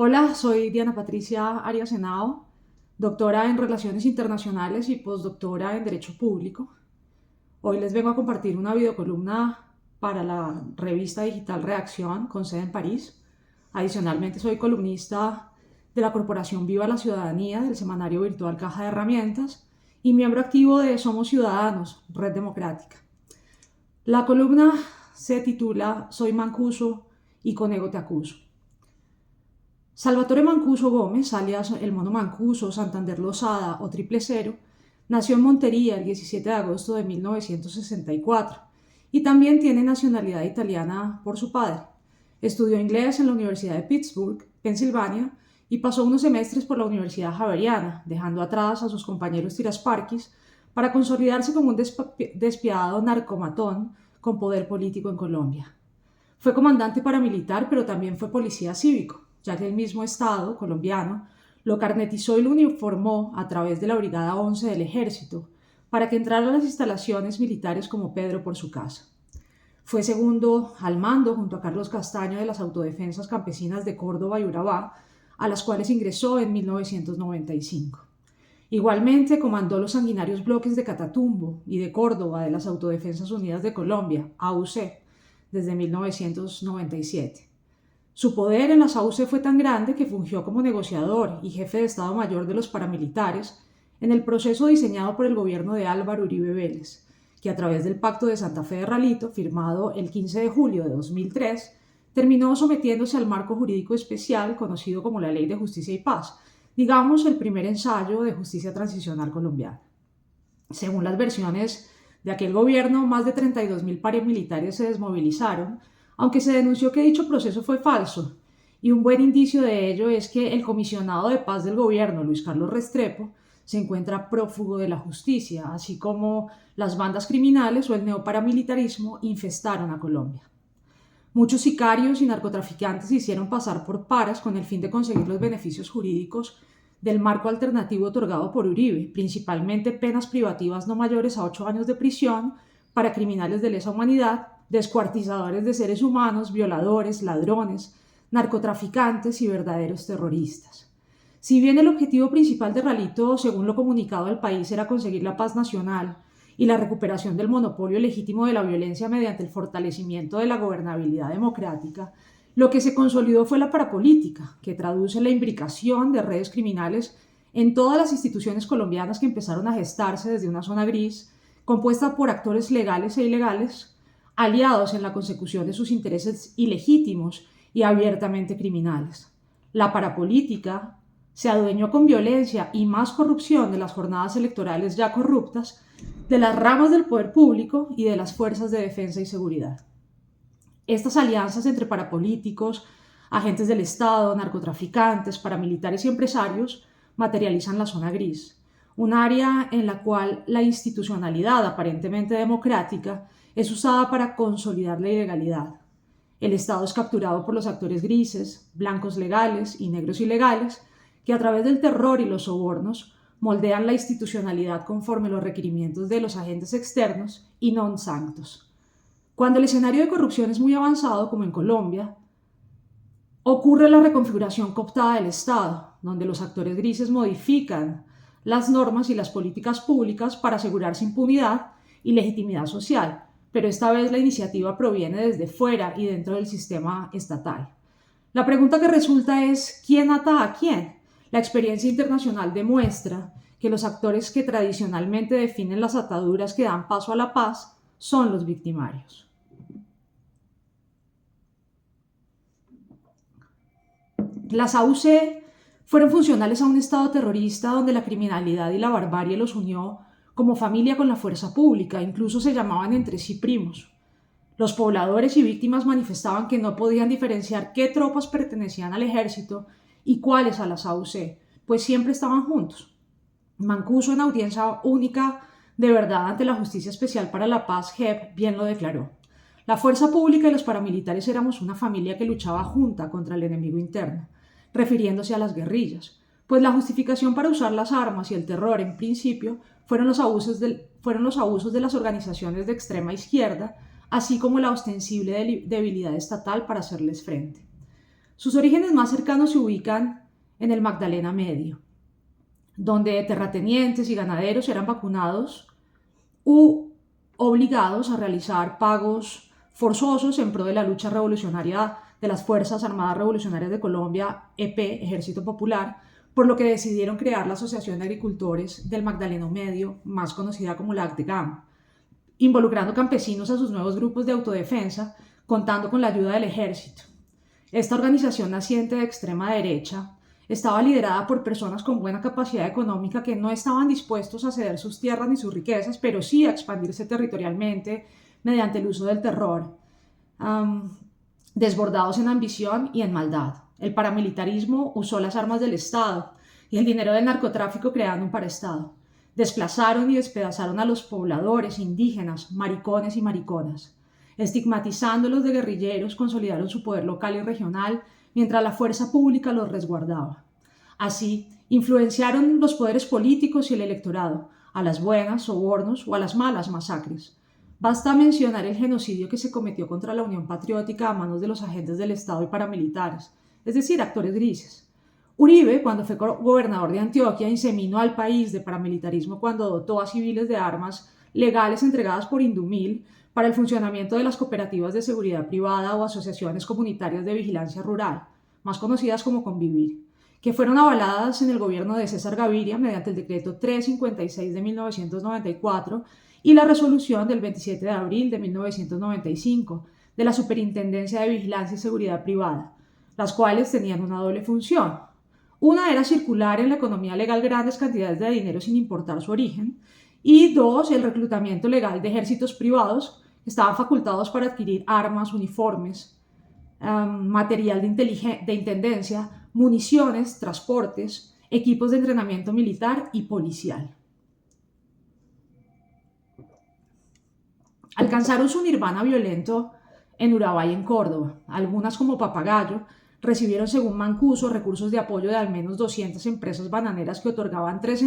Hola, soy Diana Patricia Arias Henao, doctora en Relaciones Internacionales y postdoctora en Derecho Público. Hoy les vengo a compartir una videocolumna para la revista digital Reacción con sede en París. Adicionalmente, soy columnista de la Corporación Viva la Ciudadanía del semanario virtual Caja de Herramientas y miembro activo de Somos Ciudadanos, Red Democrática. La columna se titula Soy Mancuso y con ego te acuso. Salvatore Mancuso Gómez, alias El Mono Mancuso, Santander Losada o Triple Cero, nació en Montería el 17 de agosto de 1964 y también tiene nacionalidad italiana por su padre. Estudió inglés en la Universidad de Pittsburgh, Pensilvania, y pasó unos semestres por la Universidad Javeriana, dejando atrás a sus compañeros tirasparquis para consolidarse como un despiadado narcomatón con poder político en Colombia. Fue comandante paramilitar, pero también fue policía cívico, ya que el mismo Estado colombiano lo carnetizó y lo uniformó a través de la Brigada 11 del Ejército para que entrara a las instalaciones militares como Pedro por su casa. Fue segundo al mando junto a Carlos Castaño de las autodefensas campesinas de Córdoba y Urabá, a las cuales ingresó en 1995. Igualmente comandó los sanguinarios bloques de Catatumbo y de Córdoba de las Autodefensas Unidas de Colombia, AUC, desde 1997. Su poder en las AUC fue tan grande que fungió como negociador y jefe de Estado Mayor de los paramilitares en el proceso diseñado por el gobierno de Álvaro Uribe Vélez, que a través del Pacto de Santa Fe de Ralito, firmado el 15 de julio de 2003, terminó sometiéndose al marco jurídico especial conocido como la Ley de Justicia y Paz, digamos el primer ensayo de justicia transicional colombiana. Según las versiones de aquel gobierno, más de 32.000 paramilitares se desmovilizaron, aunque se denunció que dicho proceso fue falso, y un buen indicio de ello es que el comisionado de paz del gobierno, Luis Carlos Restrepo, se encuentra prófugo de la justicia, así como las bandas criminales o el neoparamilitarismo infestaron a Colombia. Muchos sicarios y narcotraficantes se hicieron pasar por paras con el fin de conseguir los beneficios jurídicos del marco alternativo otorgado por Uribe, principalmente penas privativas no mayores a 8 años de prisión para criminales de lesa humanidad, descuartizadores de seres humanos, violadores, ladrones, narcotraficantes y verdaderos terroristas. Si bien el objetivo principal de Ralito, según lo comunicado al país, era conseguir la paz nacional y la recuperación del monopolio legítimo de la violencia mediante el fortalecimiento de la gobernabilidad democrática, lo que se consolidó fue la parapolítica, que traduce la imbricación de redes criminales en todas las instituciones colombianas que empezaron a gestarse desde una zona gris, compuesta por actores legales e ilegales, aliados en la consecución de sus intereses ilegítimos y abiertamente criminales. La parapolítica se adueñó con violencia y más corrupción de las jornadas electorales ya corruptas, de las ramas del poder público y de las fuerzas de defensa y seguridad. Estas alianzas entre parapolíticos, agentes del Estado, narcotraficantes, paramilitares y empresarios materializan la zona gris, un área en la cual la institucionalidad aparentemente democrática es usada para consolidar la ilegalidad. El Estado es capturado por los actores grises, blancos legales y negros ilegales, que a través del terror y los sobornos moldean la institucionalidad conforme los requerimientos de los agentes externos y non sanctos. Cuando el escenario de corrupción es muy avanzado, como en Colombia, ocurre la reconfiguración cooptada del Estado, donde los actores grises modifican las normas y las políticas públicas para asegurarse impunidad y legitimidad social, pero esta vez la iniciativa proviene desde fuera y dentro del sistema estatal. La pregunta que resulta es: ¿quién ata a quién? La experiencia internacional demuestra que los actores que tradicionalmente definen las ataduras que dan paso a la paz son los victimarios. Las AUC fueron funcionales a un Estado terrorista donde la criminalidad y la barbarie los unió como familia con la fuerza pública, incluso se llamaban entre sí primos. Los pobladores y víctimas manifestaban que no podían diferenciar qué tropas pertenecían al ejército y cuáles a las AUC, pues siempre estaban juntos. Mancuso, en audiencia única de verdad ante la Justicia Especial para la Paz, JEP, bien lo declaró. La fuerza pública y los paramilitares éramos una familia que luchaba junta contra el enemigo interno, refiriéndose a las guerrillas, pues la justificación para usar las armas y el terror, en principio, fueron los abusos de las organizaciones de extrema izquierda, así como la ostensible debilidad estatal para hacerles frente. Sus orígenes más cercanos se ubican en el Magdalena Medio, donde terratenientes y ganaderos eran vacunados u obligados a realizar pagos forzosos en pro de la lucha revolucionaria de las Fuerzas Armadas Revolucionarias de Colombia, EP, Ejército Popular, por lo que decidieron crear la Asociación de Agricultores del Magdalena Medio, más conocida como la ACDEGAM, involucrando campesinos a sus nuevos grupos de autodefensa, contando con la ayuda del ejército. Esta organización naciente de extrema derecha estaba liderada por personas con buena capacidad económica que no estaban dispuestos a ceder sus tierras ni sus riquezas, pero sí a expandirse territorialmente mediante el uso del terror, desbordados en ambición y en maldad. El paramilitarismo usó las armas del Estado y el dinero del narcotráfico creando un paraestado. Desplazaron y despedazaron a los pobladores, indígenas, maricones y mariconas. Estigmatizándolos de guerrilleros, consolidaron su poder local y regional, mientras la fuerza pública los resguardaba. Así, influenciaron los poderes políticos y el electorado, a las buenas, sobornos, o a las malas, masacres. Basta mencionar el genocidio que se cometió contra la Unión Patriótica a manos de los agentes del Estado y paramilitares, es decir, actores grises. Uribe, cuando fue gobernador de Antioquia, inseminó al país de paramilitarismo cuando dotó a civiles de armas legales entregadas por Indumil para el funcionamiento de las cooperativas de seguridad privada o asociaciones comunitarias de vigilancia rural, más conocidas como Convivir, que fueron avaladas en el gobierno de César Gaviria mediante el decreto 356 de 1994 y la resolución del 27 de abril de 1995 de la Superintendencia de Vigilancia y Seguridad Privada, las cuales tenían una doble función. Una era circular en la economía legal grandes cantidades de dinero sin importar su origen, y dos, el reclutamiento legal de ejércitos privados que estaban facultados para adquirir armas, uniformes, material de intendencia, municiones, transportes, equipos de entrenamiento militar y policial. Alcanzaron su nirvana violento en Urabá y en Córdoba. Algunas, como Papagayo, recibieron, según Mancuso, recursos de apoyo de al menos 200 empresas bananeras que otorgaban 3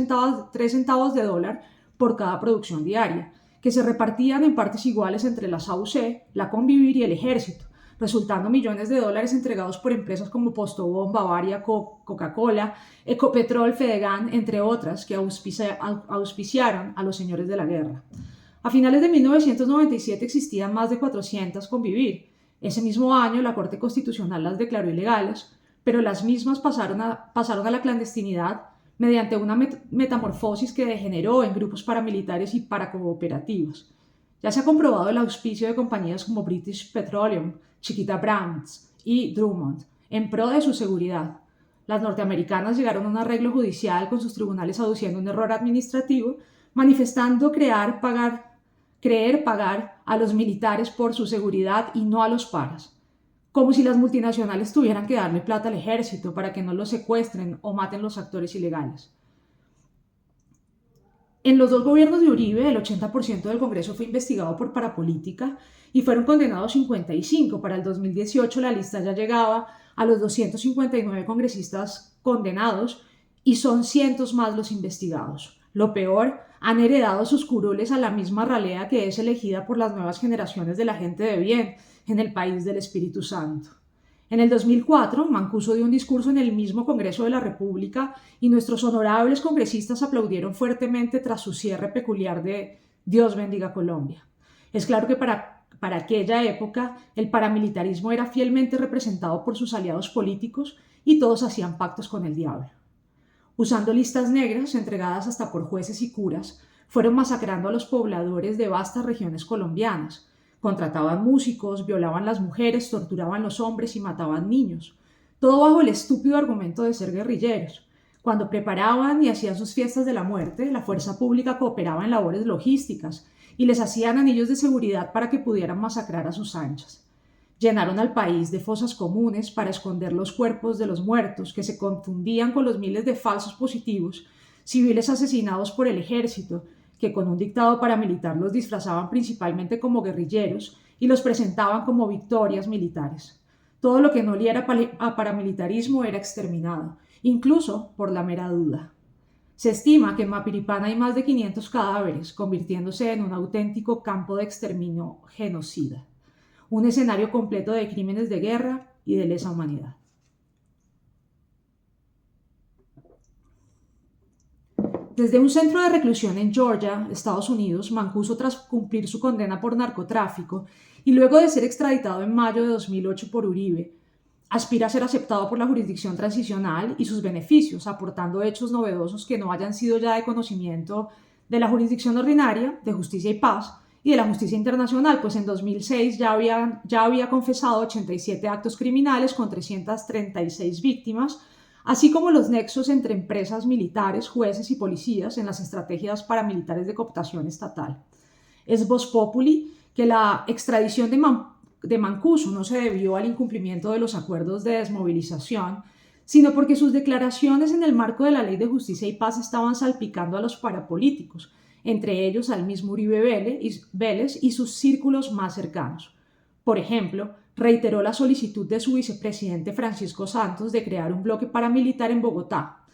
centavos de dólar por cada producción diaria, que se repartían en partes iguales entre la SAUC, la Convivir y el Ejército, resultando millones de dólares entregados por empresas como Postobón, Bavaria, Coca-Cola, Ecopetrol, Fedegan, entre otras, que auspiciaron a los señores de la guerra. A finales de 1997 existían más de 400 Convivir. Ese mismo año la Corte Constitucional las declaró ilegales, pero las mismas pasaron a la clandestinidad mediante una metamorfosis que degeneró en grupos paramilitares y paracooperativas. Ya se ha comprobado el auspicio de compañías como British Petroleum, Chiquita Brands y Drummond en pro de su seguridad. Las norteamericanas llegaron a un arreglo judicial con sus tribunales aduciendo un error administrativo, manifestando creer pagar a los militares por su seguridad y no a los paras, como si las multinacionales tuvieran que darle plata al ejército para que no los secuestren o maten los actores ilegales. En los dos gobiernos de Uribe, el 80% del Congreso fue investigado por parapolítica y fueron condenados 55. Para el 2018 la lista ya llegaba a los 259 congresistas condenados y son cientos más los investigados. Lo peor, han heredado sus curules a la misma ralea que es elegida por las nuevas generaciones de la gente de bien en el país del Espíritu Santo. En el 2004, Mancuso dio un discurso en el mismo Congreso de la República y nuestros honorables congresistas aplaudieron fuertemente tras su cierre peculiar de Dios bendiga Colombia. Es claro que para aquella época el paramilitarismo era fielmente representado por sus aliados políticos y todos hacían pactos con el diablo. Usando listas negras, entregadas hasta por jueces y curas, fueron masacrando a los pobladores de vastas regiones colombianas. Contrataban músicos, violaban las mujeres, torturaban los hombres y mataban niños. Todo bajo el estúpido argumento de ser guerrilleros. Cuando preparaban y hacían sus fiestas de la muerte, la fuerza pública cooperaba en labores logísticas y les hacían anillos de seguridad para que pudieran masacrar a sus anchas. Llenaron al país de fosas comunes para esconder los cuerpos de los muertos que se confundían con los miles de falsos positivos, civiles asesinados por el ejército, que con un dictado paramilitar los disfrazaban principalmente como guerrilleros y los presentaban como victorias militares. Todo lo que no oliera a paramilitarismo era exterminado, incluso por la mera duda. Se estima que en Mapiripán hay más de 500 cadáveres, convirtiéndose en un auténtico campo de exterminio genocida. Un escenario completo de crímenes de guerra y de lesa humanidad. Desde un centro de reclusión en Georgia, Estados Unidos, Mancuso, tras cumplir su condena por narcotráfico y luego de ser extraditado en mayo de 2008 por Uribe, aspira a ser aceptado por la jurisdicción transicional y sus beneficios, aportando hechos novedosos que no hayan sido ya de conocimiento de la jurisdicción ordinaria, de justicia y paz, y de la justicia internacional, pues en 2006 ya había confesado 87 actos criminales con 336 víctimas, así como los nexos entre empresas militares, jueces y policías en las estrategias paramilitares de cooptación estatal. Es vox populi que la extradición de Mancuso no se debió al incumplimiento de los acuerdos de desmovilización, sino porque sus declaraciones en el marco de la Ley de Justicia y Paz estaban salpicando a los parapolíticos, entre ellos al mismo Uribe Vélez y sus círculos más cercanos. Por ejemplo, reiteró la solicitud de su vicepresidente Francisco Santos de crear un bloque paramilitar en Bogotá.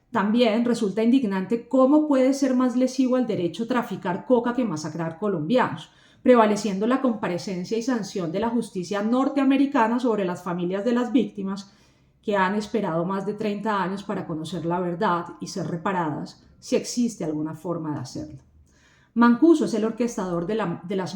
También resulta indignante cómo puede ser más lesivo al derecho traficar coca que masacrar colombianos, prevaleciendo la comparecencia y sanción de la justicia norteamericana sobre las familias de las víctimas que han esperado más de 30 años para conocer la verdad y ser reparadas, si existe alguna forma de hacerlo. Mancuso es el orquestador de las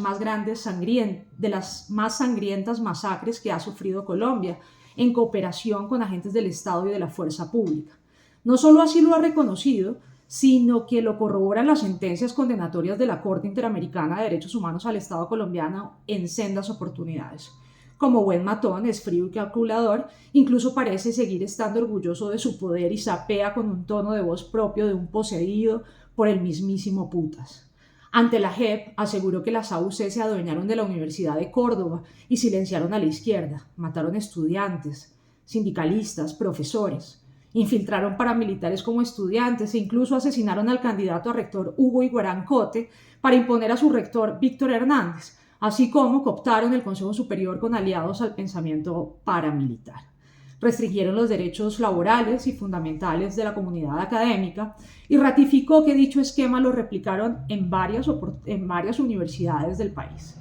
más sangrientas masacres que ha sufrido Colombia, en cooperación con agentes del Estado y de la fuerza pública. No solo así lo ha reconocido, sino que lo corroboran las sentencias condenatorias de la Corte Interamericana de Derechos Humanos al Estado colombiano en sendas oportunidades. Como buen matón, es frío y calculador, incluso parece seguir estando orgulloso de su poder y sapea con un tono de voz propio de un poseído por el mismísimo putas. Ante la JEP aseguró que las AUC se adueñaron de la Universidad de Córdoba y silenciaron a la izquierda, mataron estudiantes, sindicalistas, profesores, infiltraron paramilitares como estudiantes e incluso asesinaron al candidato a rector Hugo Iguarán Cote para imponer a su rector Víctor Hernández, así como cooptaron el Consejo Superior con aliados al pensamiento paramilitar. Restringieron los derechos laborales y fundamentales de la comunidad académica y ratificó que dicho esquema lo replicaron en varias universidades del país.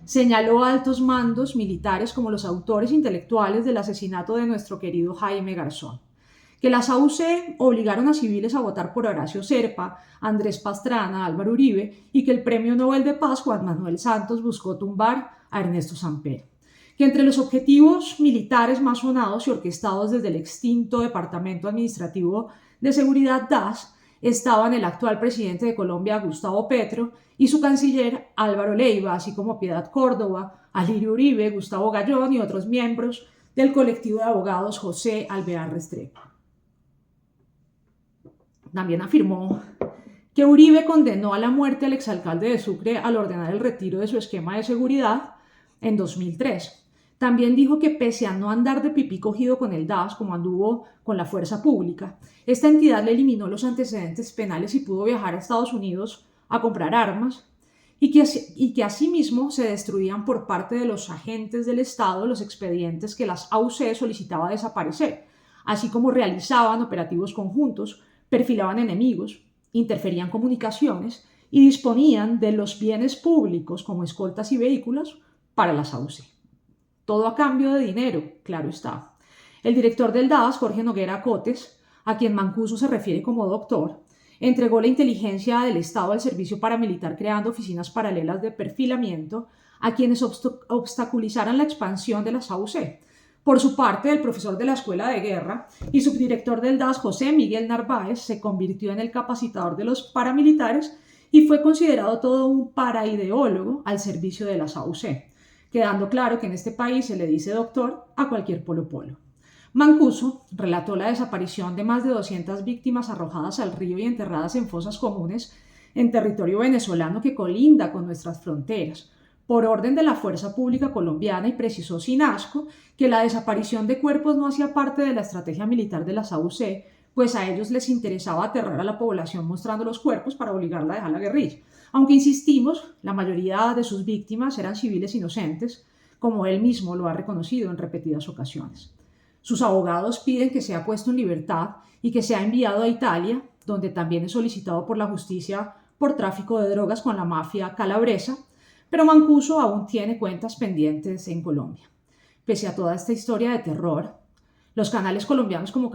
Señaló a altos mandos militares como los autores intelectuales del asesinato de nuestro querido Jaime Garzón. Que las AUC obligaron a civiles a votar por Horacio Serpa, Andrés Pastrana, Álvaro Uribe y que el Premio Nobel de Paz Juan Manuel Santos buscó tumbar a Ernesto Samper. Que entre los objetivos militares más sonados y orquestados desde el extinto Departamento Administrativo de Seguridad DAS estaban el actual presidente de Colombia, Gustavo Petro, y su canciller Álvaro Leiva, así como Piedad Córdoba, Alirio Uribe, Gustavo Gallón y otros miembros del colectivo de abogados José Alvear Restrepo. También afirmó que Uribe condenó a la muerte al exalcalde de Sucre al ordenar el retiro de su esquema de seguridad en 2003. También dijo que pese a no andar de pipí cogido con el DAS, como anduvo con la fuerza pública, esta entidad le eliminó los antecedentes penales y pudo viajar a Estados Unidos a comprar armas y que asimismo se destruían por parte de los agentes del Estado los expedientes que las AUC solicitaba desaparecer, así como realizaban operativos conjuntos, perfilaban enemigos, interferían comunicaciones y disponían de los bienes públicos como escoltas y vehículos para las AUC. Todo a cambio de dinero, claro está. El director del DAS, Jorge Noguera Cotes, a quien Mancuso se refiere como doctor, entregó la inteligencia del Estado al servicio paramilitar creando oficinas paralelas de perfilamiento a quienes obstaculizaran la expansión de las AUC. Por su parte, el profesor de la Escuela de Guerra y subdirector del DAS, José Miguel Narváez, se convirtió en el capacitador de los paramilitares y fue considerado todo un paraideólogo al servicio de las AUC, quedando claro que en este país se le dice doctor a cualquier polo-polo. Mancuso relató la desaparición de más de 200 víctimas arrojadas al río y enterradas en fosas comunes en territorio venezolano que colinda con nuestras fronteras, por orden de la Fuerza Pública Colombiana, y precisó sin asco que la desaparición de cuerpos no hacía parte de la estrategia militar de las AUC, pues a ellos les interesaba aterrar a la población mostrando los cuerpos para obligarla a dejar la guerrilla. Aunque insistimos, la mayoría de sus víctimas eran civiles inocentes, como él mismo lo ha reconocido en repetidas ocasiones. Sus abogados piden que sea puesto en libertad y que sea enviado a Italia, donde también es solicitado por la justicia por tráfico de drogas con la mafia calabresa, pero Mancuso aún tiene cuentas pendientes en Colombia. Pese a toda esta historia de terror, los canales colombianos como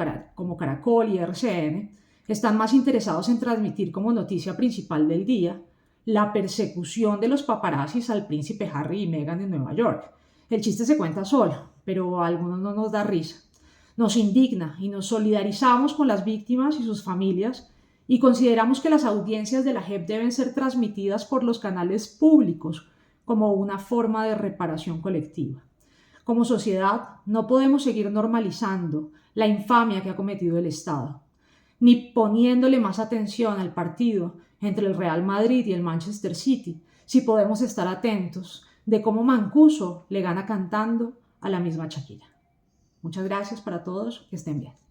Caracol y RCN están más interesados en transmitir como noticia principal del día la persecución de los paparazzis al príncipe Harry y Meghan en Nueva York. El chiste se cuenta solo, pero a algunos no nos da risa. Nos indigna y nos solidarizamos con las víctimas y sus familias y consideramos que las audiencias de la JEP deben ser transmitidas por los canales públicos como una forma de reparación colectiva. Como sociedad, no podemos seguir normalizando la infamia que ha cometido el Estado, ni poniéndole más atención al partido entre el Real Madrid y el Manchester City, si podemos estar atentos de cómo Mancuso le gana cantando a la misma Shakira. Muchas gracias para todos, que estén bien.